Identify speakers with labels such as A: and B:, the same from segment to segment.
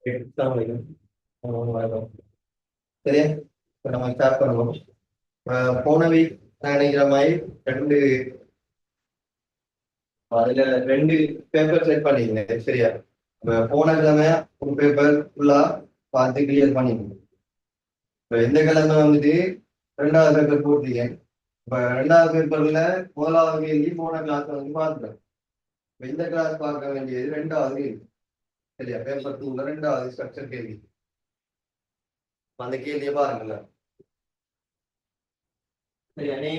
A: சரியா இப்ப நம்ம ஸ்டார்ட் பண்ணுவோம். போன வீக் நான் நினைக்கிற மாதிரி ரெண்டு அதுல ரெண்டு பேப்பர் செட் பண்ணிருந்தேன். சரியா போன கிழமை ஒரு பேப்பர் ஃபுல்லா பார்த்து கிளியர் பண்ணிருந்தேன். இப்ப எந்த கிழமை வந்துட்டு ரெண்டாவது பேப்பர் போட்டிருக்கேன். இப்ப ரெண்டாவது பேப்பர்ல முதலாவது கேள்வி போன கிளாஸ் வந்து பார்த்துட்டேன். இப்ப இந்த கிளாஸ் பார்க்க வேண்டியது ரெண்டாவது கேள்வி. சரியா பேப்பர் டூல ரெண்டாவது ஸ்ட்ரக்சர் கேள்வி. அந்த கேள்வியை பாருங்களேன். சரியா நீ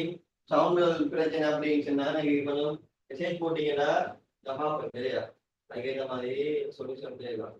A: சவுண்ட் பிரச்சனை அப்படின்னு சொன்னா நீங்க கொஞ்சம் மெசேஜ் போட்டீங்கன்னா நான் பார்ப்பேன். சரியா அதுக்கேற்ற மாதிரி சொல்யூஷன் செய்யலாம்.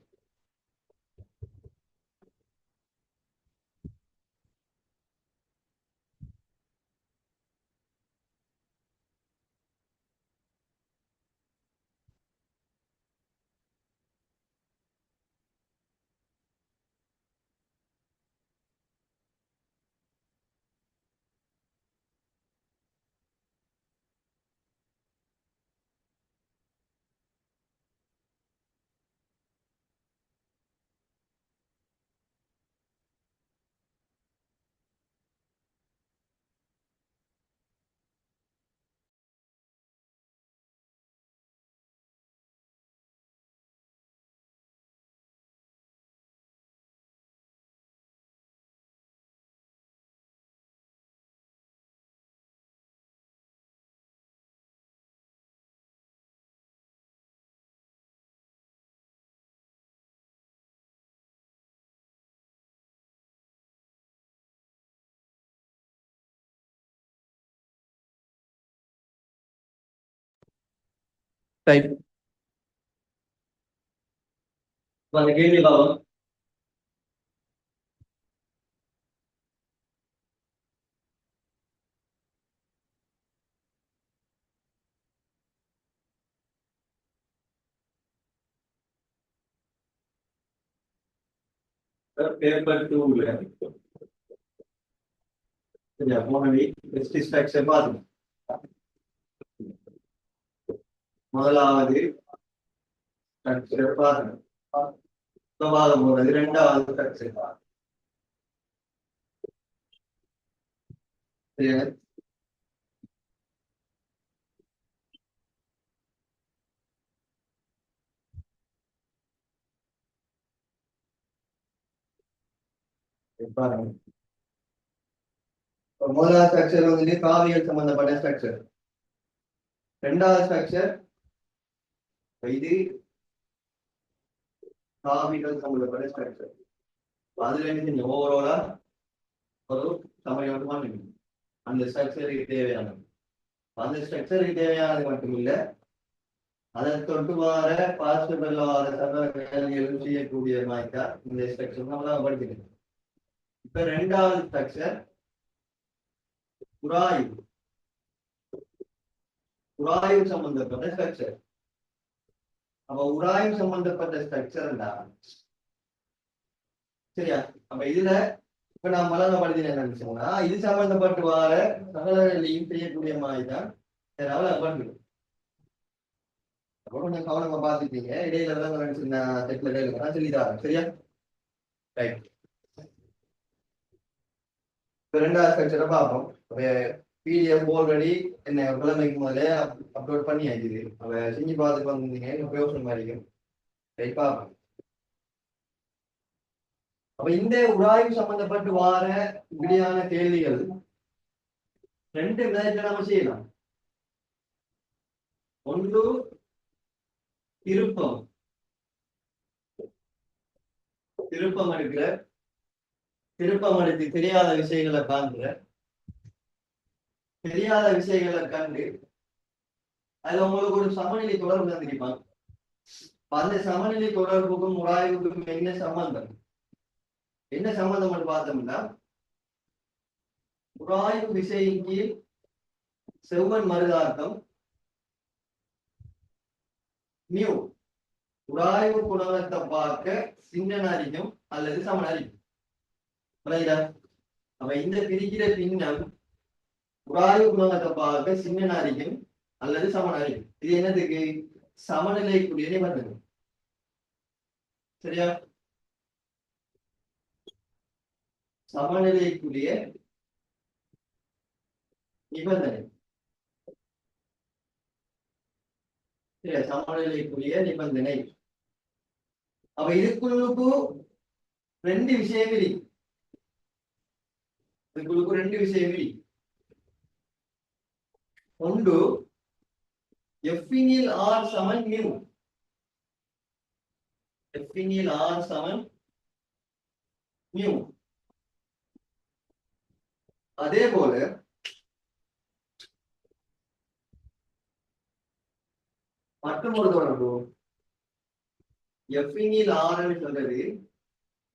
A: ரைட் அந்த கேள்வி பாவம் பேப்பர் டூல சரியா போன வீக் பெஸ்ட் ஸ்ட்ரக்சர் பாருங்க. முதலாவது ஸ்ட்ரக்சர் பாருங்க. பார்க்க போறது ரெண்டாவது ஸ்ட்ரக்சர் சரியா பாருங்க. முதலாவது ஸ்ட்ரக்சர் வந்துட்டு காவியல் சம்பந்தப்பட்ட ஸ்ட்ரக்சர். ரெண்டாவது ஸ்ட்ரக்சர் இது காவிகள் சம்பந்தப்பட்ட ஸ்ட்ரக்சர். அதுல இருந்து ஓவராலா ஒரு சமயோட்டமா நிற்கும். அந்த ஸ்ட்ரக்சருக்கு தேவையானது அந்த ஸ்ட்ரக்சருக்கு தேவையானது மட்டும் இல்ல அதை தொட்டு வார பாஸ்பெல்ல வார சகல வேலைகளும் செய்யக்கூடிய மாதிரி தான் இந்த ஸ்ட்ரக்சர் நம்ம படிக்கணும். இப்ப ரெண்டாவது ஸ்ட்ரக்சர் உராய்வு. உராய்வு சம்பந்தப்பட்ட ஸ்ட்ரக்சர். அப்ப உராய்வு சம்பந்தப்பட்ட ஸ்ட்ரக்சர்னா சரியா அப்ப இதுல இப்ப நான் மலங்க படித்தேன் என்னன்னு சொன்னா இது சம்பந்தப்பட்டு வார சகல வேலையும் செய்யக்கூடிய மாதிரி தான் படிக்கணும். அப்போ கொஞ்சம் கவனமா பாத்துட்டீங்க. இடையில தான் சின்ன செட்ல இடையில சொல்லிதான் சரியா ரைட். இப்ப ரெண்டாவது ஸ்ட்ரக்சரை பார்ப்போம். பிடிஎஃப் ஆல்ரெடி என்ன கிழமைக்கு முதல்ல அப்லோட் பண்ணி ஆயிடுது. அவ செஞ்சு பார்த்துட்டு வந்திருந்தீங்க உபயோகம் மாதிரி ரைட் பார்ப்போம். அப்ப இந்த உராய்வு சம்பந்தப்பட்டு வார இப்படியான கேள்விகள் ரெண்டு விதத்துல நம்ம செய்யலாம். ஒன்று திருப்பம். திருப்பம் எடுக்கிற திருப்பம் எடுத்து தெரியாத விஷயங்களை காண்கிற தெரியாத விஷயங்களை கண்டு அதுல உங்களுக்கு ஒரு சமநிலை தொடர்பு தந்திருப்பாங்க. அந்த சமநிலை தொடர்புக்கும் உராய்வுக்கும் என்ன சம்பந்தம் என்ன சம்பந்தம் பார்த்தோம்னா உராய்வு விசையின் கீழ் செவ்வன் மருதாக்கம் மியூ உராய்வு குணகத்தை பார்க்க சின்னனாரிக்கும் அல்லது சமனாரிக்கும். அப்ப இந்த பிரிக்கிற பின்னம் உராய்வு குணகத்தை பார்க்க சின்னனாரிக்கும் அல்லது சமனாரிக்கும். இது என்னதுக்கு சமநிலைக்குரிய நிபந்தனை சரியா சமநிலைக்குரிய நிபந்தனை. சமநிலைக்குரிய நிபந்தனை. அப்ப இதுக்குள்ளுக்கு ரெண்டு விஷயம் இருக்கு. இதுக்குள்ளுக்கு ரெண்டு விஷயம் இருக்கு. ஒன்று எஃபினில் ஆர் சமன் மியூ. எஃபினில் ஆர் சமன் மியூ. அதே போல மற்றொரு தொடர்பு எஃபினில் ஆர் சொல்றது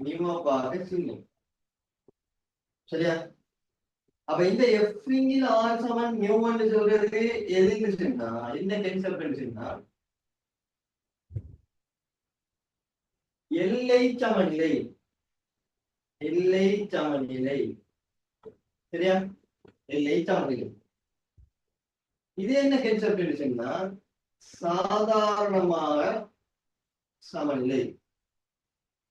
A: மியூவாக சின்னம். சரியா? அப்ப இந்த எஃபினில் ஆர் சமன் மியூ என்று சொல்றது எதுன்னு சொன்னா என்ன கன்செப்ட் சொன்னா எல்லை சமநிலை. எல்லை சமநிலை. சரியா? எல்லை சமநிலை. இது என்ன கன்செப்ட் சொன்னா சாதாரணமாக சமநிலை.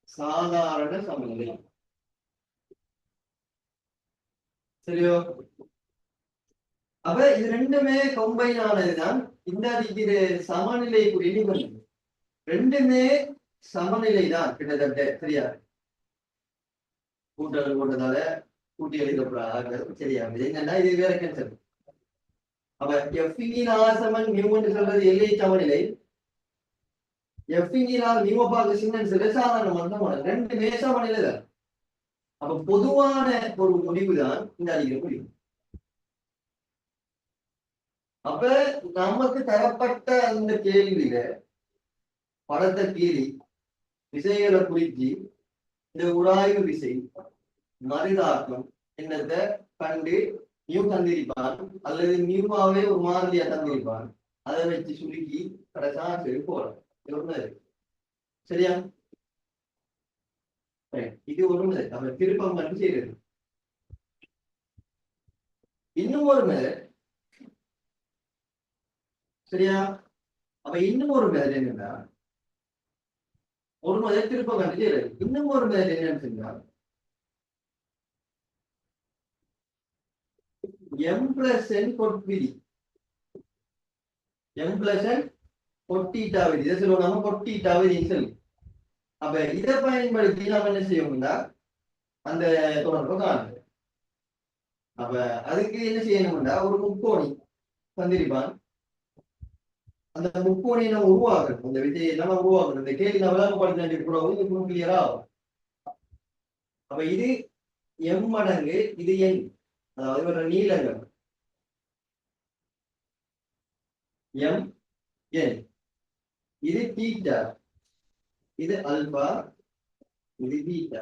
A: சாதாரண சமநிலை. சரியோ? அப்ப இது ரெண்டுமே கம்பைன் ஆனதுதான் இந்த அடிக்கிற சமநிலைக்குரிய நிபந்தனை. ரெண்டுமே சமநிலை தான் கிட்டத்தட்ட. சரியா? கூட்டல் போட்டதால கூட்டி எழுதப்படாது. சரியா? என்னன்னா இது வேற கேன்சல். அப்ப எஃபின் ஆர் சமன் மியூ என்று சொல்றது எல்லை சமநிலை. எஃபின் ஆர் மியூ பார்க்க சின்னன்னு சொல்ல சாதாரணமான ரெண்டுமே சமநிலை தான். அப்ப பொதுவான ஒரு முடிவு தான் இந்த அடிக்கிற முடிவு. அப்ப நமக்கு தரப்பட்ட அந்த கேள்வியில படத்தை கீறி விசைகளை குறித்து இந்த உராய்வு விசை மரிதாக்கம் என்னத்தை கண்டு மியூ தந்திருப்பான் அல்லது மியூவாவே ஒரு மாதிரியா தந்திருப்பான். அதை வச்சு சுருக்கி கடைசா சரி போறோம். சரியா? இது ஒண்ணு நம்ம திருப்பம் பண்ணி செய்யறது. இன்னும் ஒரு மெதட். சரியா? அப்ப இன்னும் ஒரு மெதட் என்னன்னா ஒரு மெதட் திருப்பம் பண்ணி செய்யறது. இன்னும் ஒரு மெதட் என்னன்னு சொன்னா M+N கொட்விதி. M+N கொட்டீட்டா விதி. இதை சொல்லுவோம் நம்ம கொட்டீட்டா விதின்னு சொல்லி. அப்ப இதை பயன்படுத்தி நம்ம என்ன செய்யணும்னா அந்த தொடர்பை காணுது. அப்ப அதுக்கு என்ன செய்யணும்னா ஒரு முக்கோணி தந்திருப்பான். அந்த முக்கோணியை நம்ம உருவாக்கணும். அந்த விதியை நம்ம உருவாக்கணும். இந்த கேள்வி நம்ம விளக்கப்படுத்த கூட கிளியரா ஆகும். அப்ப இது M மடங்கு இது N. அதாவது ஒரு நீளங்கள் M N. இது தீட்டா, இது அல்பா, இது பீட்டா.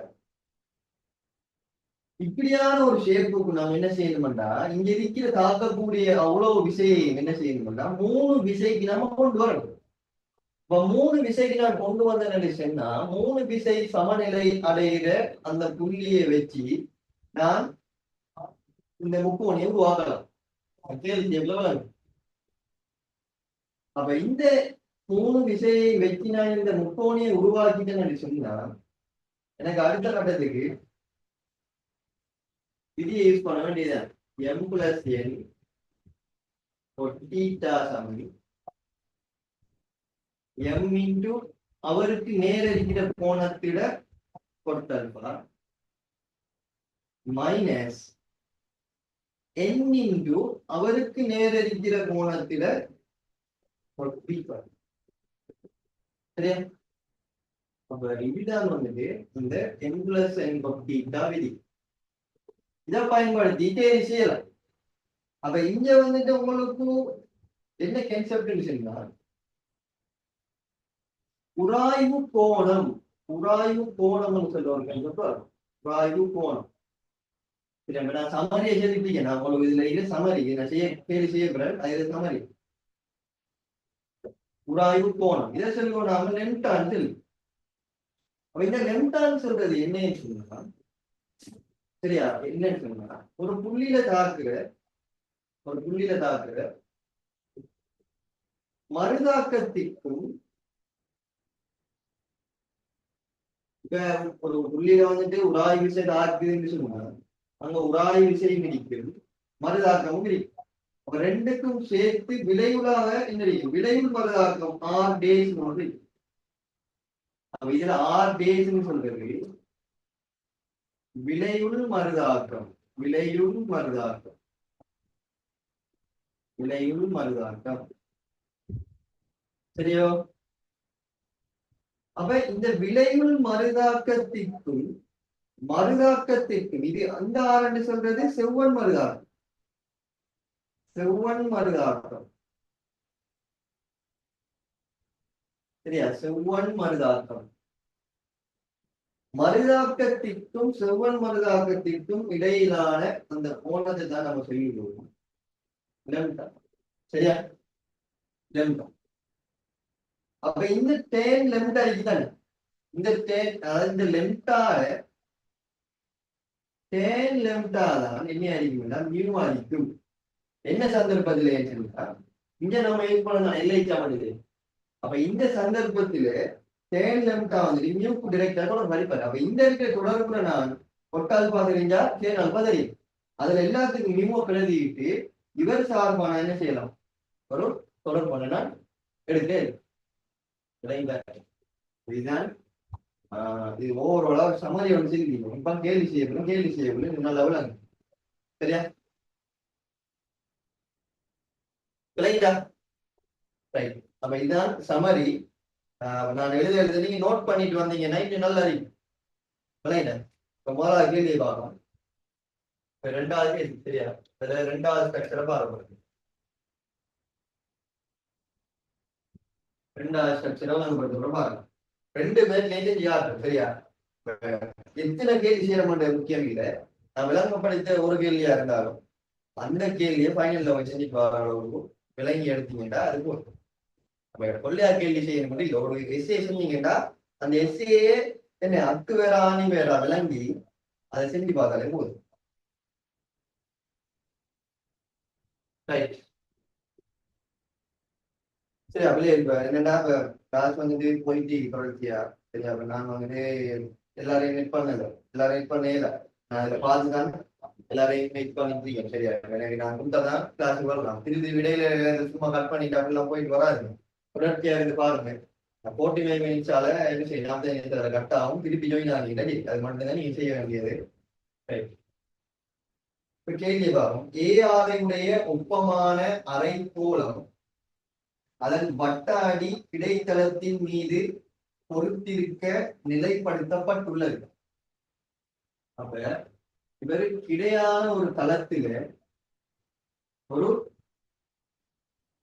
A: இப்படியான ஒரு ஷேப்புக்கு நம்ம என்ன செய்யணும்னா இங்க இருக்கிற தாக்கக்கூடிய அவ்வளவு விசையை என்ன செய்யணும்னா 3 விசைக்கு நம்ம கொண்டு வரணும். இப்ப 3 விசைக்கு நான் கொண்டு வந்தேன்னு சொன்னா 3 விசை சமநிலை அடைகிற அந்த புள்ளியை வச்சு நான் இந்த முக்கோணியை உருவாக்கலாம். கேள்வி எவ்வளவு? அப்ப இந்த 3 விசையை வச்சு நான் இந்த முக்கோணியை உருவாக்கிட்டேன்னு சொன்னா எனக்கு அடுத்த கட்டத்துக்கு விதியை யூஸ் பண்ண வேண்டியதுதான். M+N தீட்டா சமன் M இன்டு அவருக்கு நேரடிக்கிற கோணத்திட கொட்டல்பா மைனஸ் N இன்டு அவருக்கு நேரடிக்கிற கோணத்திட கொட்டிப்பா. சரியா? அப்ப இதுதான் வந்துட்டு இந்த M+N தீட்டா விதி. இதை பயன்படுத்தி தேர்வு செய்யலாம். அப்ப இங்க வந்துட்டு உங்களுக்கு என்ன கான்செப்ட் சொன்னா உராய்வு கோணம். உராய்வு கோணம்னு சொல்லுவாங்க. உராய்வு கோணம். நான் சமரியை சொல்லிட்டீங்க. நான் உங்களுக்கு இதுல இது சமரி நான் கேள்வி செய்யப்படுறேன். அது சமரி உராய்வு கோணம். இதை சொல்லுவோம் நாம லெம்டான் சொல்லி. அப்ப இந்த லெம்டான் சொல்றது என்னன்னு சொன்னா சரியா என்னன்னு சொன்னா ஒரு புள்ளியில தாக்குற மறுதாக்கத்திற்கும் இப்ப ஒரு புள்ளியில வந்துட்டு உராய் விசை தாக்குதுன்னு சொன்னா அங்க உராய் விசையும் இருக்கும் மறுதாக்கமும் இருக்கும். அப்ப ரெண்டுக்கும் சேர்த்து விளைவுளாக என்ன இருக்கும்? விளைவு மறுதாக்கம் ஆர் டேஸ் ஒன்று. அப்ப இதுல ஆர் டேஸ்ன்னு சொல்றது விளைவுள் மறுதாக்கம். விளைவுள் மறுதாக்கம். விளைவுள் மறுதாக்கம். சரியோ? அப்ப இந்த விளைவுள் மறுதாக்கத்திற்கும் இது அந்த ஆரண்டு சொல்றது செவ்வன் மறுதாக்கம். செவ்வன் மறுதாக்கம். சரியா? செவ்வன் மறுதாக்கம். மறுதாக்கத்திற்கும் செவ்வன் மறுதாக்கத்திற்கும் இடையிலான அந்த கோணத்தை தான் நம்ம சொல்லிடுவோம். சரியா? அப்ப இந்த டேன் லெம்டா இருக்குதானே, இந்த டேன் அதாவது இந்த லெம்டால டேன் லெம்டா தான் என்ன அடிக்கும்னா மியூ அடிக்கும். என்ன சந்தர்ப்பத்தில் ஏன்னா இங்க நம்ம யூஸ் பண்ணலாம் எல்ஐச்சா பண்ணுது. அப்ப இந்த சந்தர்ப்பத்துல டேன் லெம்டா வந்து மியூக்கு டிரெக்டாக ஒரு மதிப்பாரு. அப்ப இந்த இருக்கிற தொடர்புல நான் ஒட்டால் பாத்துறீங்களா டேன் அல்பா தெரியும். அதுல எல்லாத்துக்கும் மியூவை பிரதிட்டு இவர் சார்பான என்ன செய்யலாம், ஒரு தொடர்பு பண்ணா எடுத்தே இதுதான். இது ஓவரோலா சமரி ஒன்று செய்யணும். இப்ப கேள்வி செய்யணும் நல்ல லெவல். சரியா? விளையாட்டா ரைட். அப்ப இதுதான் சமரி. நான் எழுத நீங்க நோட் பண்ணிட்டு வந்தீங்கன்னா இது நல்லா இருக்கும். விளையாட்ட இப்ப முதலாவது கேள்வியை பார்க்கலாம். இப்ப ரெண்டாவது கேள்வி. சரியா? அதுல ரெண்டாவது ஸ்ட்ரக்சரை பாருங்க. ரெண்டாவது ஸ்ட்ரக்சரை பாருங்க. ரெண்டு பேர் லேஞ்சு யாரு? சரியா? எத்தனை கேள்வி செய்ய மாட்டேன் முக்கியம் இல்லை. நான் விளங்கப்படுத்த ஒரு கேள்வியா இருந்தாலும் அந்த கேள்வியை ஃபைனல்ல வச்சு விளங்கி எடுத்தீங்கன்னா அது போதும். நம்ம கொள்ளையார் கேள்வி செய்யணும் மட்டும் இல்லை. ஒரு எஸ்ஏ செஞ்சீங்கன்னா அந்த எஸ்ஏயே என்ன அக்கு வேற ஆணி வேற விளங்கி அதை செஞ்சு பார்த்தாலே போதும். ரைட். சரி, அப்படியே இப்ப என்னன்னா இப்ப கிளாஸ் வந்துட்டு போயிட்டு தொடர்ச்சியா. சரி, அப்ப நான் வந்துட்டு எல்லாரையும் மீட் பண்ணல. நான் இதை பார்த்துதான் எல்லாரையும் மீட் பண்ணிருக்கேன். சரியா? எனக்கு நான் கொடுத்ததான் கிளாஸுக்கு வரலாம். திருப்பி விடையில சும்மா கட் பண்ணிட்டு அப்படிலாம் போயிட்டு வராது. தொடர்ச்சியா இருந்து பாருங்க. போட்டி மேய்ச்சால என்ன செய்யலாம் கட் ஆகும். திருப்பி ஜாயின் ஆகிங்க. அது மட்டும்தான் நீங்க செய்ய வேண்டியது. இப்ப கேள்வி பாருங்க. ஏ ஆலையுடைய ஒப்பமான அரைக்கோளம் அதன் வட்ட அடி கிடைத்தளத்தின் மீது பொறுத்திருக்க நிலைப்படுத்தப்பட்டுள்ளது. அப்ப இவருக்கு இடையான ஒரு தளத்தில ஒரு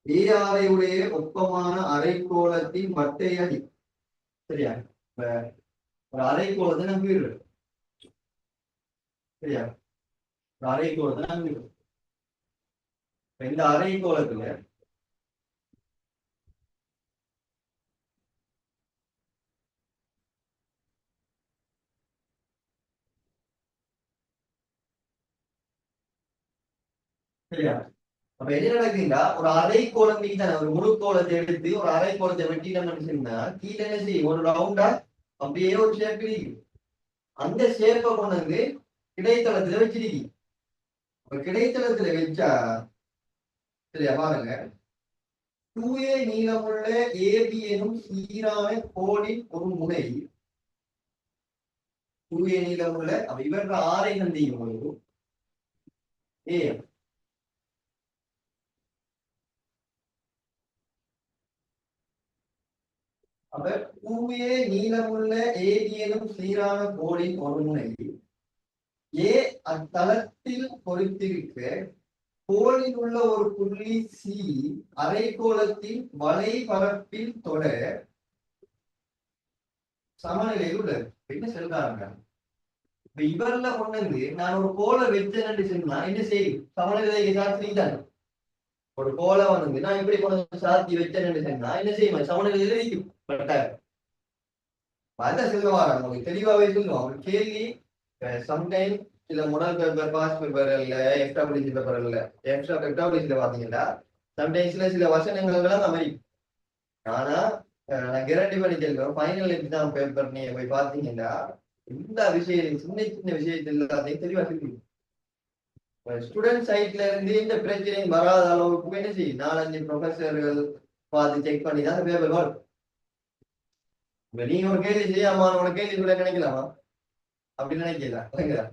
A: ஏஆரையுடைய ஒப்பமான அரைக்கோளத்தின் வட்டை அடி. சரியா? ஒரு அரைக்கோளத்தை நம்பிடுறோம். சரியா? ஒரு அரைக்கோளத்தை நம்பிடுறோம். இந்த அரைக்கோளத்துல சரியா? அப்ப என்ன நடக்குதுன்னா ஒரு அரைக்கோளம் தானே, ஒரு முழு கோலத்தை எடுத்து ஒரு அரைக்கோளத்தை வெட்டிடம் நினைச்சிருந்தா கீழே என்ன செய்யும், ஒரு ரவுண்டா அப்படியே ஒரு ஷேப் இருக்கு. அந்த ஷேப்பை கொண்டு வந்து கிடைத்தளத்துல வச்சிருக்கீங்க. கிடைத்தளத்துல வச்சா சரியா பாருங்க, 2A நீளமுள்ள ஏபி எனும் சீரான கோடின் ஒரு முனை 2A நீளமுள்ள அப்ப இவற்ற ஆரை கண்டியும் பொழுது ஏ அப்ப 2A நீளமுள்ள ஏபி எனும் சீரான கோடின் ஒரு முனை ஏ அத்தளத்தில் பொறுத்திருக்க கோளில் உள்ள ஒரு புள்ளி சி அரைக்கோளத்தின் வலைபரப்பில் தொட சமநிலையில் உள்ளது. என்ன சொல்றாங்க? இப்ப இவர்ல கொண்டு நான் ஒரு கோலை வச்சேன்னு சொன்னா என்ன செய்யும், சமநிலை சாத்திதான். ஒரு கோலை வந்து நான் இப்படி கொண்டு சாத்தி வச்சேன்னு சொன்னா என்ன செய்யும், சமநிலையில இருக்கும். அதான் சொல்லுவாங்க, நமக்கு தெளிவாவே சொல்லுவோம். ஒரு கேள்வி சம்டைம் சில முதல் பேப்பர் பாஸ் பேப்பர் இல்ல எஃப்டபிள்யூசி பேப்பர் இல்ல எஃப்டபிள்யூசில பாத்தீங்கன்னா சம்டைம்ஸ்ல சில வசனங்கள் எல்லாம் அமையும். ஆனா நான் கேரண்டி பண்ணி கேட்கிறேன், ஃபைனல் எக்ஸாம் பேப்பர் நீங்க போய் பார்த்தீங்கன்னா எல்லா விஷயம் சின்ன சின்ன விஷயத்துல எல்லாத்தையும் தெளிவா தெரியும். ஸ்டூடெண்ட் சைட்ல இருந்து இந்த பிரச்சனை வராத அளவுக்கு என்ன செய்யும், 4-5 ப்ரொஃபஸர்கள் பார்த்து செக் பண்ணி தான் பேப்பர் வரும். நீங்க ஒரு கேள்வி செய்யாம ஒரு கேள்வி கூட நினைக்கலாமா? அப்படி நினைக்கலாம்.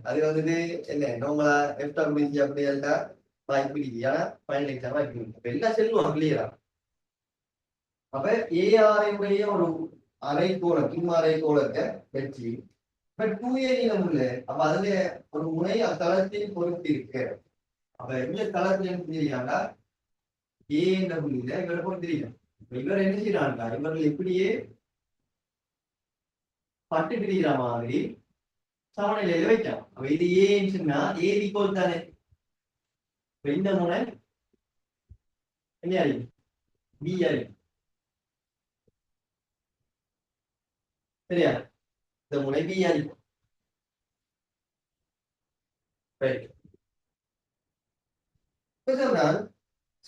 A: அது வந்துட்டு என்ன நம்மளா எஃப்டபிள்யூசி அப்படி எல்லாம் வாய்ப்பு இருக்கு. ஆனா ஃபைனல் எக்ஸாம் வாய்ப்பு இருக்கு. எல்லாம் செல்வம் கிளியரா. அப்ப ஏஆரையுடைய ஒரு அரைக்கோளம் கிம் அரைக்கோளத்தை வச்சு இப்ப 2A நீளம் உள்ள அப்ப அதுல ஒரு முனை தளத்தில் பொறுத்து இருக்கு. அப்ப எந்த தளத்துல தெரியாண்டா ஏ என்ற புள்ளியில இவரை பொறுத்து தெரியும். இவர் என்ன செய்யறாங்க, இவர்கள் இப்படியே பட்டு பிரிக்கிற மாதிரி சமநிலையில வைக்கலாம். அப்ப இது ஏன்னு சொன்னா ஏ ஈக்குவல் தானே. இந்த முனை என்ன அறியும், பி அறியும். சரியா? இந்த முனை பி அறியும்.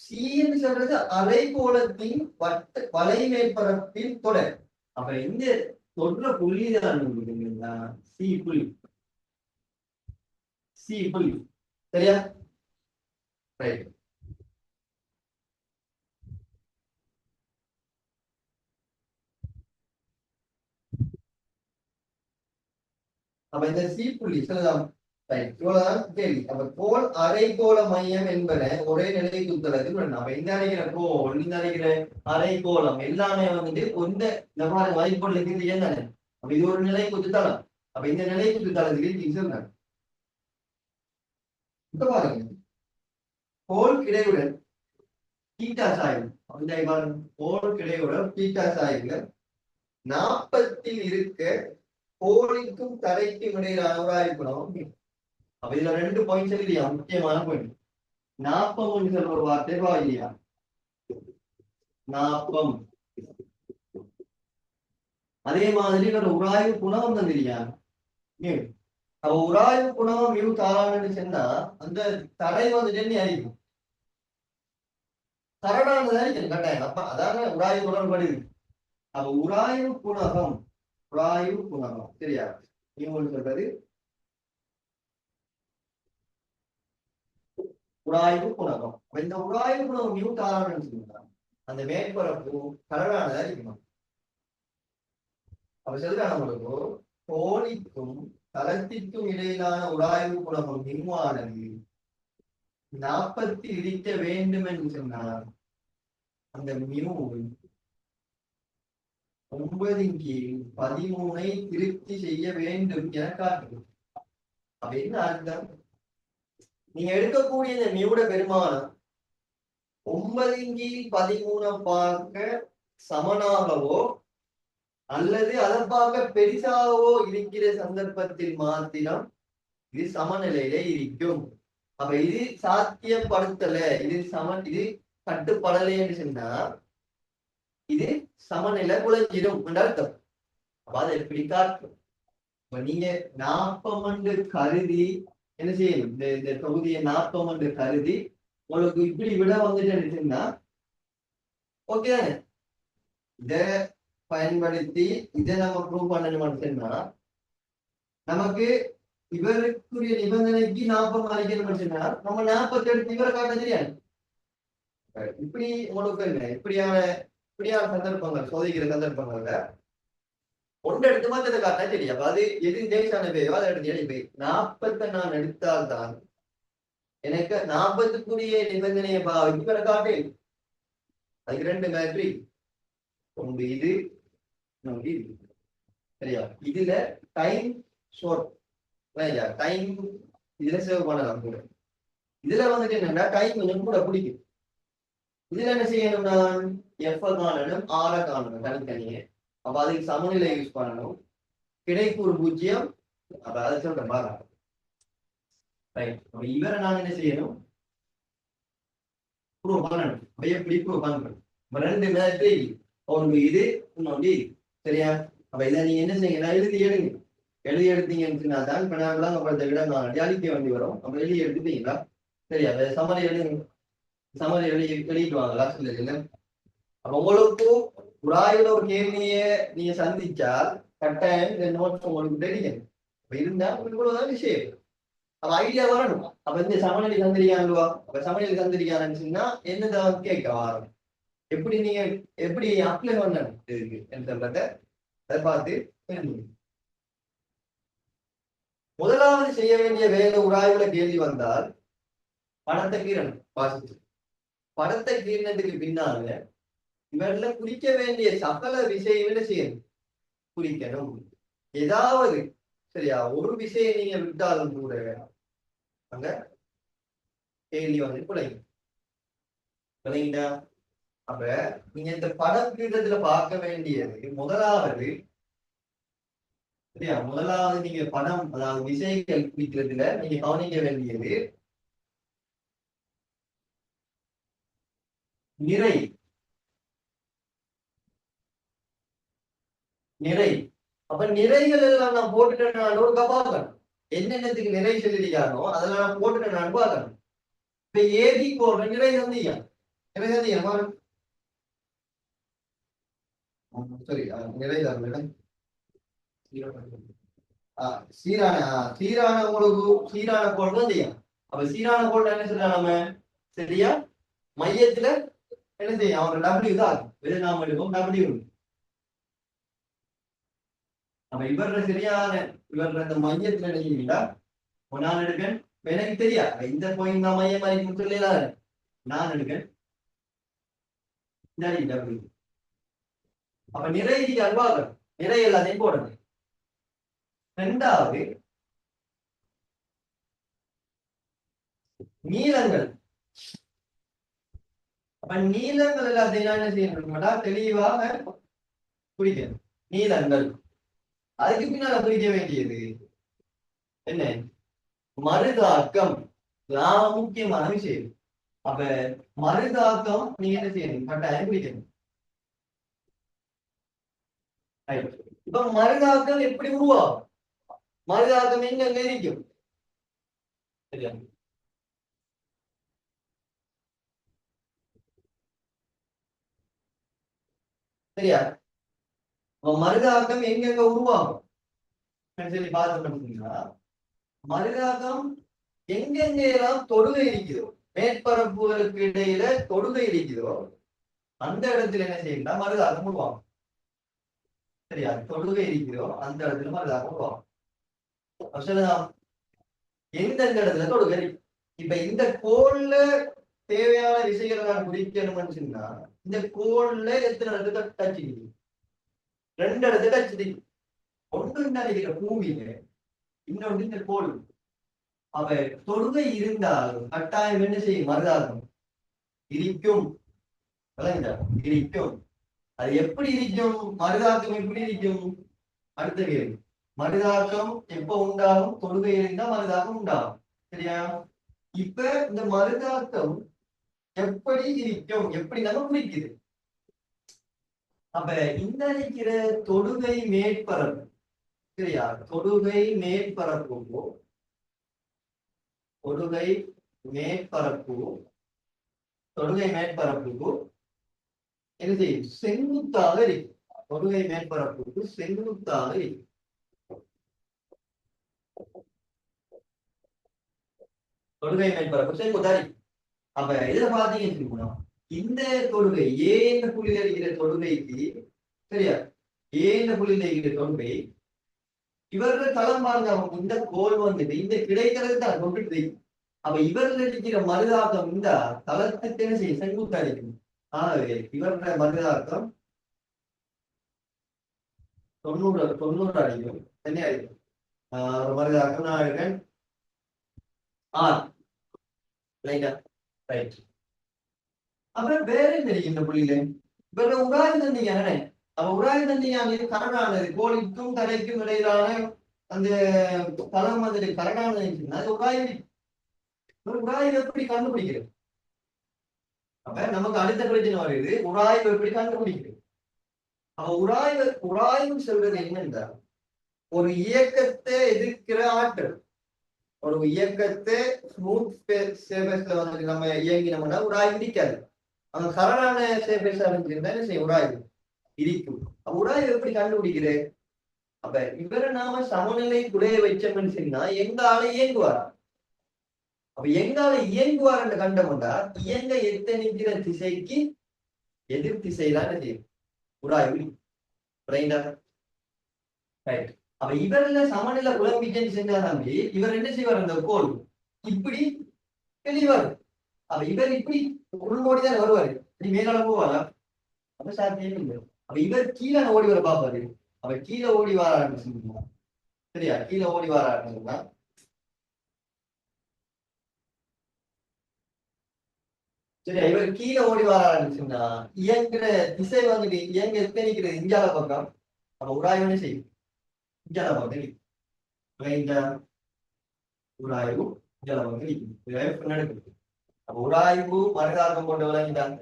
A: சி என்று சொல்றது அரைக்கோளத்தின் வலை மேற்பரப்பின் தொடர். அப்ப இந்த தொடர புள்ளி தான் சி புள்ளி. சி புள்ளி சரியா? ரைட். அப்ப இந்த சி புள்ளி சொல்லலாம். இவ்வளவுதான் கேள்வி. அப்ப கோள் அரைக்கோள மையம் என்பன ஒரே நிலை குத்தளத்தில் உள்ளன. அப்ப இந்த அடைகிற கோள், இந்த அடைகிற அரைக்கோளம் எல்லாமே வந்துட்டு இந்த மாதிரி வாய்ப்புகள் இருக்குது தானே. அப்ப இது ஒரு நிலை குத்துத்தளம். அப்ப இந்த நிலை குத்துத்தளத்துக்கு சொன்னாங்க. இப்ப பாருங்க, கோள் கிடையுடன் தீட்டா சாய்வு. அந்த பாருங்க, கோள் கிடையுடன் தீட்டா சாய்வுல 40 இருக்க கோளுக்கும் தரைக்கும் இடையிலான உராய்வு. அப்ப இதுல 2 பாயிண்ட்ஸ் இல்லையா, முக்கியமான பாயிண்ட். நாப்பம் சொல்ற ஒரு வார்த்தை இல்லையா, நாப்பம். அதே மாதிரி ஒரு உராய்வு குணம் தான் இல்லையா. அப்ப உராய்வு குணம் மிகு தாராளன்னு சொன்னா அந்த தடை வந்துட்டு என்ன ஆയിരിக்கும், தரடானதான் இருக்கும் கட்டாயம். அப்ப அதான உராய்வு குணம் படுது. அப்ப உராய்வு குணகம், உராய்வு குணகம் சரியா, நீங்க சொல்றது உராய்வு குணகம். இந்த உராய்வு குணகம் மிகு தாராளன்னு சொன்னா அந்த மேற்பரப்பு தரடானதா இருக்கணும். அப்ப சொல்றாங்க உங்களுக்கு, கோழிக்கும் தளத்திற்கும் இடையிலான உராய்வு குணகம் மிகுவானது 40 இருக்க வேண்டும் என்று சொன்னார். அந்த மிகு 9/13 திருப்தி செய்ய வேண்டும் என காட்டுது. அப்ப என்ன அர்த்தம், நீங்க எடுக்கக்கூடிய இந்த மியோட பெருமானம் 9/13 பார்க்க சமனாகவோ அல்லது அதை பார்க்க பெரிசாகவோ இருக்கிற சந்தர்ப்பத்தில் மாத்திரம் இது சமநிலையில இருக்கும். அப்ப இது சாத்தியப்படுத்தல, இது இது கட்டுப்படலைன்னு சொன்னா இது சமநிலை குலைஞ்சிடும் அர்த்தம். அப்ப அதை எப்படி காட்டும். இப்ப நீங்க 40 கருதி என்ன செய்யணும், இந்த தொகுதியை 40 கருதி உங்களுக்கு இப்படி விட வந்துட்டு சொன்னா ஓகே தானே. இத பயன்படுத்தி இதை நம்ம ப்ரூவ் பண்ணணும்னு சொன்னா நமக்கு இவருக்குரிய நிபந்தனைக்கு 40 அளிக்கணும்னு சொன்னா நம்ம 40 எடுத்து இவரை காட்ட தெரியாது. இப்படி உங்களுக்கு இல்லை, இப்படியான சந்தர்ப்பங்கள், சோதிக்கிற சந்தர்ப்பங்கள்ல ஒன்று எடுத்து மற்றதை காட்டா தெரியும். அப்ப அது எது தேசான பேயோ அதை எடுத்து எழுப்பி 40 நான் எடுத்தால்தான் எனக்கு 40க்குரிய நிபந்தனையை பாவிச்சு இவரை காட்டு. அதுக்கு 2 மேட்ரி, ஒன்று இது சரியா. இதுல டைம் ஷார்ட் டைம் இதுல சேவ் பண்ணலாம் கூட. இதுல வந்துட்டு என்னன்னா டைம் கொஞ்சம் கூட பிடிக்கும். இதுல என்ன செய்யணும், நான் எஃப் காணணும், ஆர காணணும் தனித்தனியே. அப்ப அதுக்கு சமநிலை யூஸ் பண்ணணும். கிடைக்கூறு 0. அப்ப அதை சொல்றேன் பாருங்க. இவரை நான் என்ன செய்யணும், ப்ரூவ் பண்ணணும். எப்படி ப்ரூவ் பண்றேன், 2 மேட்ரி, ஒன்று இது இன்னொன்று இது சரியா. அப்ப இதை நீங்க என்ன செய்யணும், எழுதி எடுத்தீங்கன்னு தான் இப்ப நாங்களாம் நம்மளோட இடம் அழிக்க வேண்டி வரும். நம்ம எழுதி எடுத்துட்டீங்களா சரியா. சமரை எழுதிட்டு வாங்க லாஸ்ட்ல. அப்ப உங்களுக்கு உராய்வுல ஒரு கேள்வியை நீங்க சந்திச்சால் கட்டாயம் இந்த நோட்ஸ் உங்களுக்கு தெரியும். இருந்தா இவ்வளவுதான் விஷயம். அப்ப ஐடியா வரணும். அப்ப இந்த சமநிலை தந்திரிக்கானுவா, அப்ப சமநிலை தந்திரிக்கான்னு சொன்னா என்னதான் கேட்க வரும். எப்படி நீங்க எப்படி அப்ளை பண்ணணும் இருக்கு என்றத அதை பார்த்து தெரிஞ்சுக்கணும். முதலாவது செய்ய வேண்டிய வேலை உராய்வுல கேள்வி வந்தால் படத்தை கீரணும். வாசிச்சு படத்தை கீறினதுக்கு பின்னால இவர்ல குறிக்க வேண்டிய சகல விஷயங்களை செய்யணும். குறிக்கணும். ஏதாவது சரியா ஒரு விஷயம் நீங்க விட்டாலும் கூட அங்க கேள்வி வந்து குறையுண்டா. அப்ப நீங்க இந்த படம் கீழத்துல பார்க்க வேண்டியது முதலாவது சரியா, முதலாவது நீங்க படம் அதாவது விஷயங்கள் குறிக்கிறதுல நீங்க கவனிக்க வேண்டியது நிறை. நிறை அப்ப நிறைகள் எல்லாம் நான் போட்டுட்டேன். நான் ஒரு பார்க்கணும் என்னென்னத்துக்கு நிறை சொல்லிருக்கானோ அதெல்லாம் நான் போட்டுட்டேன். நான் பார்க்கணும். இப்ப ஏதி போடுற நிறை சந்தியா நிறை சந்தியா சரி நிறைதான் சீரான சீரான உங்களுக்கு சீரான கோள் தான் செய்யும். அப்ப சீரான கோள் என்ன சொல்றான் நம்ம சரியா மையத்துல என்ன செய்யும் அவன் டபிள்யூ தான் எது நாம எடுக்கும் டபிள்யூ. அப்ப இவர சரியான இவர அந்த மையத்துல நினைக்கிறீங்களா நான் எடுக்கேன் எனக்கு தெரியா இந்த பாயிண்ட் நான் மையம் மாதிரி சொல்லலாம் நான் எடுக்கேன் டபிள்யூ. அப்ப நிறை அல்வாக நிறை எல்லாத்தையும் போடுறது. இரண்டாவது நீளங்கள். அப்ப நீளங்கள் எல்லாத்தையும் என்ன செய்யணும் தெளிவாக குறிக்கணும். நீளங்கள் அதுக்கு பின்னால குறிக்க வேண்டியது என்ன மருதாக்கம். முக்கியமான விஷயம். அப்ப மருதாக்கம் நீங்க என்ன செய்யணும் கட்டாயம் குறிக்கணும். இப்ப மருதாக்கம் எப்படி உருவாகும்? மருதாக்கம் எங்க இருக்கும் சரியா சரியா மருதாக்கம் எங்கெங்க உருவாகும் சொல்லி பார்த்தோம்னா மருதாக்கம் எங்கெங்க எல்லாம் தொடுகை இருக்குதோ மேற்பரப்புகளுக்கு இடையில தொடுகை இருக்குதோ அந்த இடத்துல என்ன செய்யணும் மருதாக்கம் உருவாகும். சரியா தொடுகை இருக்குதோ அந்த இடத்துல மருதாக்கம் உருவாகும். எந்தெந்த இடத்துல தொடுகை. இப்ப இந்த கோல்ல தேவையான விஷயங்களை நான் குறிக்கணும்னு சொன்னா இந்த கோல்ல எத்தனை இடத்துல டச் இருக்கு? 2 இடத்துல டச் இருக்கு. ஒன்று நினைக்கிற பூமியில இன்னொன்று இந்த கோல். அவ தொடுகை இருந்தால் கட்டாயம் என்ன செய்யும் மருதாக்கம் இருக்கும். இருக்கும். அது எப்படி இருக்கும் மருதாக்கம் எப்படி இருக்கும்? அடுத்த கேள்வி மருதாக்கம் எப்ப உண்டாகும்? தொடுகை இருந்தா மருதாக்கம் உண்டாகும். சரியா இப்ப இந்த மருதாக்கம் எப்படி இருக்கும் எப்படி நம்ம குறிக்குது? அப்ப இந்த இருக்கிற தொடுகை மேற்பரப்பு சரியா தொடுகை மேற்பரப்பு தொடுகை மேற்பரப்பு தொடுகை மேற்பரப்புக்கு என்ன செய்யும் செங்குத்தாக இருக்கு. தொடுகை மேற்பரப்புக்கு செங்குத்தாக இருக்கு. தொடுகை மேற்பரப்பு செங்குத்தாக இருக்கு. அப்ப இதுல பாத்தீங்கன்னா இந்த தொடுகை ஏ என்ற புள்ளியில் இருக்கிற தொடுகைக்கு சரியா ஏ என்ற புள்ளியில் இருக்கிற தொடுகை இவர்கள் தளம் பாருங்க இந்த கோல் வந்துட்டு இந்த கிடைக்கிறது தான் கொண்டுட்டு. அப்ப இவர்கள் இருக்கிற மருதாக்கம் இந்த தளத்துக்கு என்ன செய்யும் செங்குத்தா இருக்கும். ஆகவே இவருடைய மருதாக்கம் 90 அடிக்கும். என்ன அடிக்கும் ஒரு மருதாக்கம் நான் இருக்கேன் ரைட். அப்புறம் வேற என்ன இந்த புள்ளியில இவர உராய் தந்தீங்க. அப்ப உராய் தந்தீங்க கரடானது கோழிக்கும் கரைக்கும் இடையிலான அந்த தளம் வந்துட்டு கரடானது அது உராய்வு எப்படி கண்டுபிடிக்கிறது? அப்ப நமக்கு அடுத்த பிரச்சனை வருது உராய்வு எப்படி கண்டுபிடிக்கிறது? அப்ப உராய்வு சொல்றது என்னன்னா ஒரு இயக்கத்தை எதிர்க்கிற ஆற்றல். ஒரு இயக்கத்தை ஸ்மூத் சர்ஃபேஸ்ல வந்து நம்ம இயங்கினோம்னா உராய்வு இருக்காது. அந்த கரடான சர்ஃபேஸ் அமைஞ்சிருந்தா என்ன செய்யும் உராய்வு இருக்கும். உராய்வு எப்படி கண்டுபிடிக்கிறேன்? அப்ப இவரை நாம சமநிலை குடைய வச்சோம்னு சொன்னா எங்கால இயங்குவார். அப்ப எங்கால இயங்குவார் என்று கண்டோம்னா இயங்க எத்தனைக்கிற திசைக்கு எதிர் திசைதான் செய்யும் உராய்வு. அப்ப இவர்ல சமநிலை குழம்பிக்கன்னு செஞ்சா தம்பி இவர் என்ன செய்வார்? அந்த கோல் இப்படி தெளிவாரு. அப்ப இவர் இப்படி உள்நோடிதான் வருவாரு. இப்படி மேலால போவாரா? அப்ப சாத்தியம் இல்லை. அப்ப இவர் கீழே ஓடி வர பாப்பாரு. அப்ப கீழே ஓடி வாரான்னு சொன்னா சரியா? கீழே ஓடி வாரான்னு சொன்னா சரியா? இவர் கீழே ஓடி வாரான்னு சொன்னா இயங்குற திசை வந்துட்டு இயங்க எத்தனைக்கிறது இஞ்சால பக்கம். அப்ப உராய்வு செய்யும் இஞ்சால பக்கம் இந்த உராய்வு இஞ்சால பக்கம் நடக்குது. அப்ப உராய்வு மறுதாக்கம் கொண்டு விளங்கிட்டாங்க.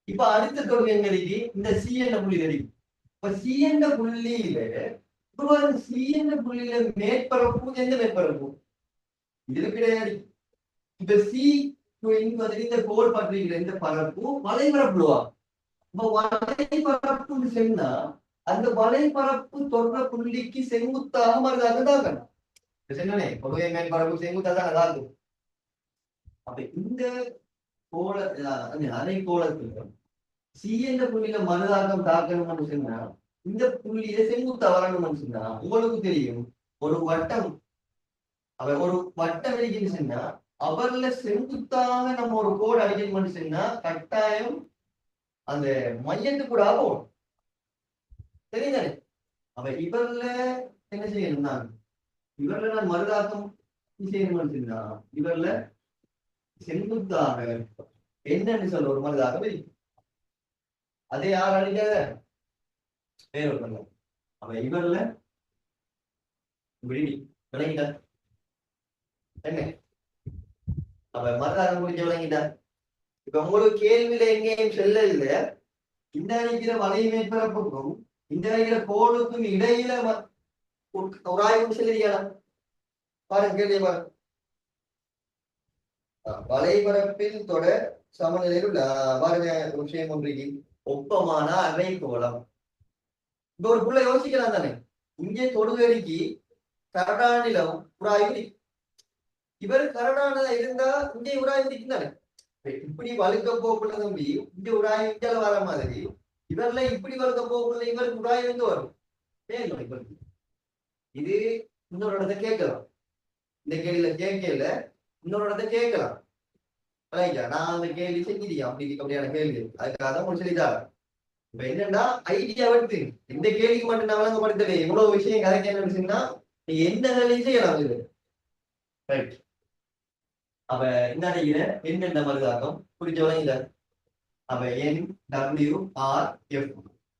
A: இப்ப அடுத்த தொகுதி எங்களுக்கு இந்த சி என்ற புள்ளி தெரியும். இப்ப சி என்ற புள்ளியில சி என்ற புள்ளியில மேற்பரப்பு எந்த மேற்பரப்பு இதுல கிடையாது. இப்ப சி இந்த கோல் பற்றிக்கிற இந்த பரப்பு வலைபரப்புடுவா. இப்ப வலைபரப்புன்னு சொன்னா அந்த வலைபரப்பு தொடர புள்ளிக்கு செங்குத்தாக மறுதாக தாக்கணும். சொன்னே பொதுவே மேற்பரப்பு செங்குத்தாக தான் அதாகும். அப்ப இந்த கோல அரை கோலத்துல சி என்ற புள்ளியில மறுதாக்கம் தாக்கணும்னு சொன்னா இந்த புள்ளியில செங்குத்தா வரணும்னு சொன்னா உங்களுக்கு தெரியும் ஒரு வட்டம். அவர் ஒரு வட்டம் அடிக்கணும்னு சொன்னா அவர்ல செங்குத்தாக நம்ம ஒரு கோடு அடிக்கணும்னு சொன்னா கட்டாயம் அந்த மையத்துக்கு கூட ஆகும். தெரியுதானே? அவ இவர்ல என்ன செய்யணும்? நான் இவர்ல நான் மறுதாக்கம் செய்யணும்னு சொன்னா இவர்ல செங்குத்தாக என்னன்னு சொல்ல ஒரு மறுதாக்கம் இருக்கு. அதே யார் அடிக்காத வேற ஒருத்தங்க. அவ இவர்ல விளங்கிட்ட என்ன? அவ மறுதாக்கம் முடிஞ்ச விளங்கிட்ட. இப்ப உங்களுக்கு கேள்வியில எங்கேயும் செல்ல இல்ல. இந்த அடிக்கிற வலை மேற்பரப்புக்கும் இந்த அடிக்கிற கோளுக்கும் இடையில ஒரு ஆய்வு செல்லியா பாருங்க. கேள்வி பாருங்க. வலைபரப்பில் தொடர் சமநிலையில் பாருங்க ஒரு விஷயம் ஒன்றைக்கு ஒப்பமான அரை கோலம். இப்ப ஒரு புள்ள யோசிக்கலாம் தானே? இங்கே தொடுகறிக்கு கரடானிலம் உராய்வு. இவர் கரடானதா இருந்தா இங்கே உராய்வு தானே? இப்படி வழுக்க போக்குள்ள தம்பி இங்க உராய்வு இங்கால வர மாதிரி இவர்ல இப்படி வழுக்க போக்குள்ள இவருக்கு உராய்வு எங்க வரும்? இவருக்கு இது இன்னொரு இடத்த கேட்கலாம். இந்த கேள்வியில கேட்கல இன்னொரு இடத்த கேட்கலாம். நான் அந்த கேள்வி செஞ்சிருக்கேன். அப்படி அப்படியான கேள்வி அதுக்காக தான் உங்களுக்கு சொல்லிட்டாரு. இப்ப என்னன்னா ஐடியா எடுத்து இந்த கேள்விக்கு மட்டும் நான் வழங்கப்படுத்தல. இவ்வளவு விஷயம் கதைக்கணும்னு சொன்னா நீங்க என்ன வேலையும் செய்யலாம் இது. ரைட். அப்ப என்ன நினைக்கிறேன் என்னென்ன மருதாக்கம் புரிஞ்ச வழங்கில. அப்ப என் டபிள்யூ ஆர் எஃப்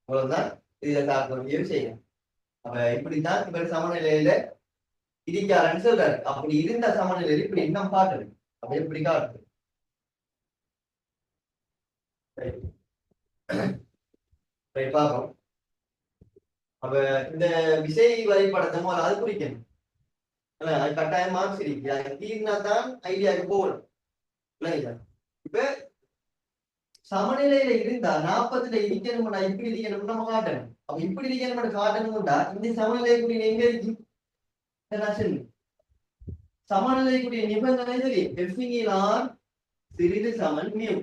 A: இவ்வளவுதான் இதுல தாக்க செய்யணும். அப்ப இப்படித்தான் இவர் சமநிலையில இருக்காருன்னு சொல்றாரு. அப்படி இருந்த சமநிலையில இப்படி என்ன பாக்குறது? அப்ப எப்படி காட்டுது? பார்ப்போம். அப்ப இந்த விசை வரைபடத்தை அது குறிக்கணும். அது கட்டாயம் மார்க்ஸ் இருக்கு. அது தீர்னா தான் ஐடியாவுக்கு போகணும். இப்ப சமநிலையில இருந்தா 40ல இருக்கணும்னா இப்படி இருக்கணும் நம்ம காட்டணும். அப்ப இப்படி இருக்கணும் காட்டணும்னா இந்த சமநிலைக்குரிய எங்க இருக்கு? சமநிலைக்குரிய நிபந்தனை சரி எஃப்இஆர் சிறிது சமன் மியூ.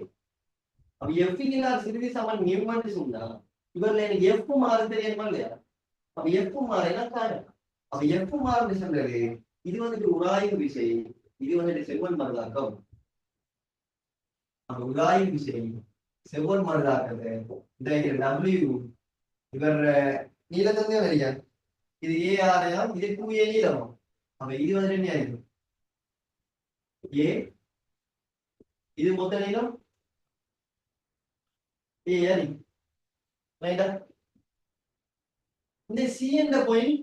A: அப்ப எஃப்இஆர் சிறிது சமன் மியூன்னு சொன்னா இவர்ல எனக்கு எஃப் மாறு தெரியணுமா இல்லையா? அப்ப எஃப் மாறுனா காரணம். அப்ப எஃப் மாறுன்னு சொல்றது இது வந்துட்டு உராய்வு விசை, இது வந்துட்டு செவ்வன் மருதாக்கம். அப்ப உராய்வு விசை செவ்வன் மருதாக்கத்தை இந்த டபிள்யூ இவர் நீளத்தந்தே வரையா இது ஏ ஆரையாம் இது 2a நீளம். அப்ப இது வந்துட்டு என்ன ஆயிடும்? ஏ இது மொத்த நீளம் ஏ ஆரி. ரைட்டா? இந்த சி என்ற பாயிண்ட்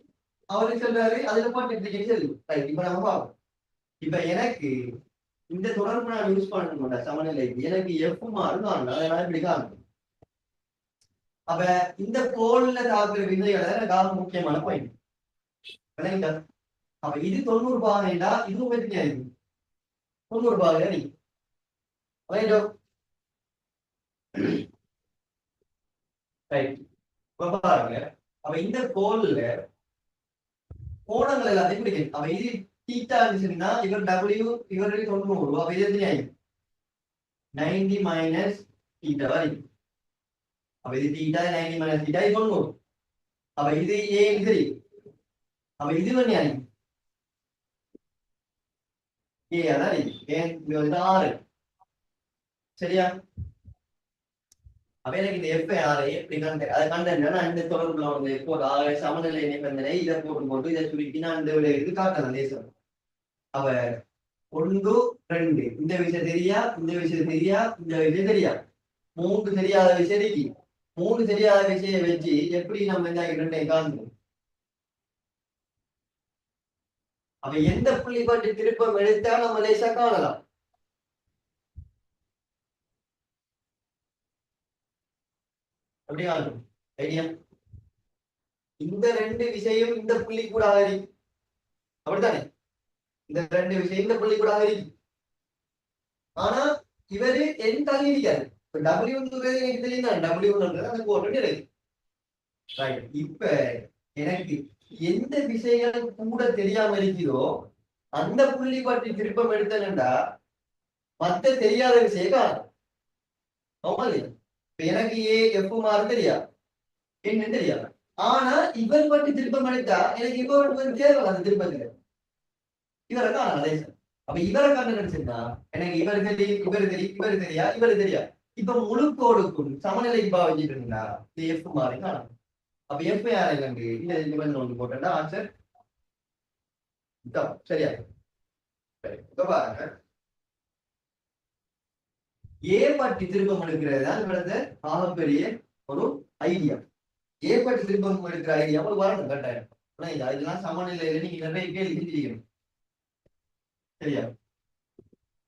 A: அவரு சொல்றாரு அதுல போட்டு சரி. ரைட். இப்ப நம்ம பார்ப்போம். இப்ப எனக்கு இந்த தொடர்பு நான் யூஸ் பண்ண மாட்டேன் சமநிலைக்கு. எனக்கு எஃப் மாறும் அதனால இப்படி காணும். அப்ப இந்த கோல்ல தாக்குற விதைகளை எனக்கு முக்கியமான பாயிண்ட். அப்ப இது 90 பாகைண்டா இதுவும் வெற்றி ஆயிருக்கு 90 பாகை அணி. ரைட்டோ? ரைட். பாருங்க. அப்ப இந்த கோல்ல கோணங்கள் எல்லாத்தையும் பிடிக்கும். அப்ப இது தீட்டா இருந்துச்சுன்னா இவர் டபிள்யூ இவர் 90. அப்ப இது எத்தனை ஆகும்? 90 மைனஸ் தீட்டா வரைக்கும். அப்ப இது தீட்டா 90 மைனஸ் தீட்டா 90. அப்ப இது ஏன் சரி. அப்ப இது பண்ணி ஆகும் ஏ அதான் ஏன் இது வந்து 6. சரியா? அப்ப எனக்கு இந்த எஃப் ஆர் எப்படி கண்டு அதை கண்டேன்னா நான் இந்த தொடர்புல வந்து இப்போ சமநிலை நிபந்தனை இதை போட்டு இதை சுருக்கி நான் இந்த விளையாட்டு காட்டலாம் தேசம். அவ 1 2 இந்த விஷயம் தெரியா, இந்த விஷயம் தெரியா, இந்த விஷயம் தெரியா, 3 தெரியாத விஷயம் இருக்கு. 3 தெரியாத விஷயம் வச்சு எப்படி நம்ம இந்த 2 காண்போம்? அவ எந்த புள்ளி பற்றி திருப்பம் எடுத்தா நம்ம லேசா காணலாம். அப்படியா ஐடியா? இந்த 2 விஷயம் இந்த புள்ளி கூட ஆகி அப்படித்தானே? இந்த 2 விஷயம் இந்த புள்ளி கூட ஆகி. ஆனா இவரு என் தள்ளி இருக்காரு. இப்ப டபிள்யூ எனக்கு தெரியும் டபிள்யூ அந்த கோட்டு இருக்கு. இப்ப எனக்கு எந்த விஷயங்கள் கூட தெரியாம இருக்குதோ அந்த புள்ளி பற்றி திருப்பம் எடுத்தேன்டா மத்த தெரியாத விஷயம் காணும். எனக்கு ஏ எஃப் மாறு தெரியாது, என்னன்னு தெரியாது. ஆனா இவர் பற்றி திருப்பம் எடுத்தா எனக்கு இவர் தேவை அந்த திருப்பத்துல இவரை காணும். அப்ப இவரை கண்டு நினைச்சிருந்தா எனக்கு இவர் தெரியும், இவர் தெரியும், இவர் தெரியா, இவர் தெரியா. இப்ப முழுக்கோடுக்கும் சமநிலைக்கு பாவிச்சுட்டு இருந்தா இது எஃப் மாறி காணும். அப்ப எஃப் யாரை கண்டு இந்த நிபந்தனை ஒன்று போட்டா ஆன்சர் சரியா? பாருங்க, ஏ பற்றி திருப்பம் எடுக்கிறது தான் இவரது ஆகப்பெரிய ஒரு ஐடியா. ஏ பற்றி திருப்பம் எடுக்கிற ஐடியா ஒரு வரணும் கட்டாயம். இதெல்லாம் சமநிலையில நீங்க நிறைய கேள்வி செஞ்சிருக்கணும். சரியா?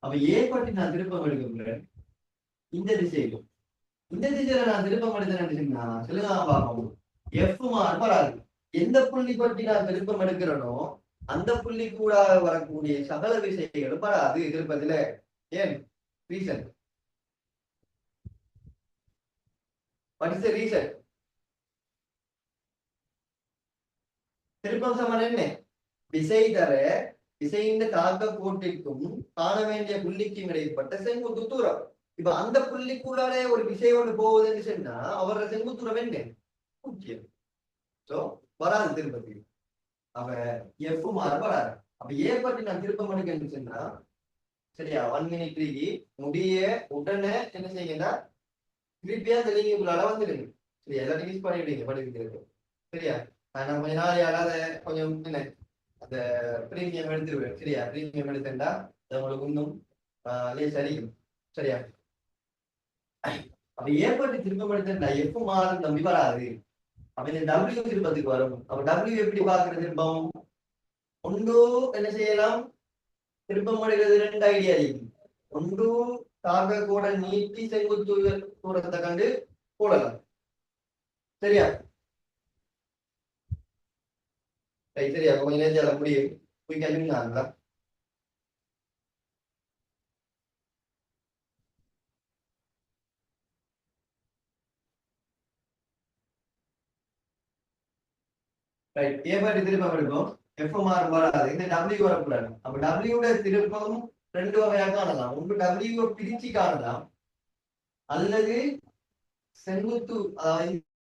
A: அப்ப ஏ பற்றி நான் திருப்பம் எடுக்கிறேன் இந்த திசையிலும் இந்த திசையில நான் திருப்பம் எடுத்தேன்னா சொல்லுங்க பார்ப்போம். எஃப் மார் வராது. எந்த புள்ளி பற்றி நான் திருப்பம் எடுக்கிறேனோ அந்த புள்ளி கூட வரக்கூடிய சகல விஷயங்களும் வராது திருப்பத்துல. ஏன் reason? What is the reason? திருப்பம் சமன் என்ன? விசை தர விசையின் தாக்க கோட்டிற்கும் காண வேண்டிய புள்ளிக்கும் இடைப்பட்ட செங்குத்து தூரம். இப்ப அந்த புள்ளிக்குள்ளாலே ஒரு விசை ஒன்று போகுதுன்னு சொன்னா அவரோட செங்குத்து தூரம் என்ன? 0. சோ வராது திருப்பதி. அவ எஃப் மார் வராது. அப்ப ஏ பற்றி நான் திருப்பம் எடுக்கணும்னு சொன்னா சரியா 1 மினிட் முடிய உடனே என்ன செய்யுங்கன்னா திருப்பியா தெளிவுக்குள்ளால வந்துடுங்க. சரியா? எல்லாத்தையும் யூஸ் பண்ணிவிடுங்க படிக்கிறது. சரியா? நான் கொஞ்ச நாள் யாராவது கொஞ்சம் என்ன அந்த பிரீமியம் எடுத்துருவேன். சரியா? பிரீமியம் எடுத்துட்டா அது உங்களுக்கு இன்னும் சரி. சரியா? அப்ப ஏற்பட்டு திருப்பம் எடுத்துட்டா எஃப் மாறும் நம்பி வராது. அப்ப இந்த டபிள்யூ திருப்பத்துக்கு வரும். அப்ப டபிள்யூ எப்படி பாக்குறது திருப்பம்? ஒன்று என்ன செய்யலாம்? திருப்பம் எடுக்கிறது 2 ஐடியா இருக்கு. ஒன்று தாக கூட நீட்டி செங்குத்து தூரத்தை கண்டு போடலாம். சரியா? சரியா? கொஞ்ச நேரத்தில் முடியும். போய் கேள்விங்களா? ரைட். ஏ பற்றி திருப்பம் எடுக்கும். எஃப் மாறும் வராது. இந்த டபிள்யூ வரக்கூடாது. அப்ப டபிள்யூட திருப்பம் 2 வகையாக காணலாம். ஒன்று டபிள்யூ பிரிச்சு காணலாம் அல்லது செங்குத்து அதாவது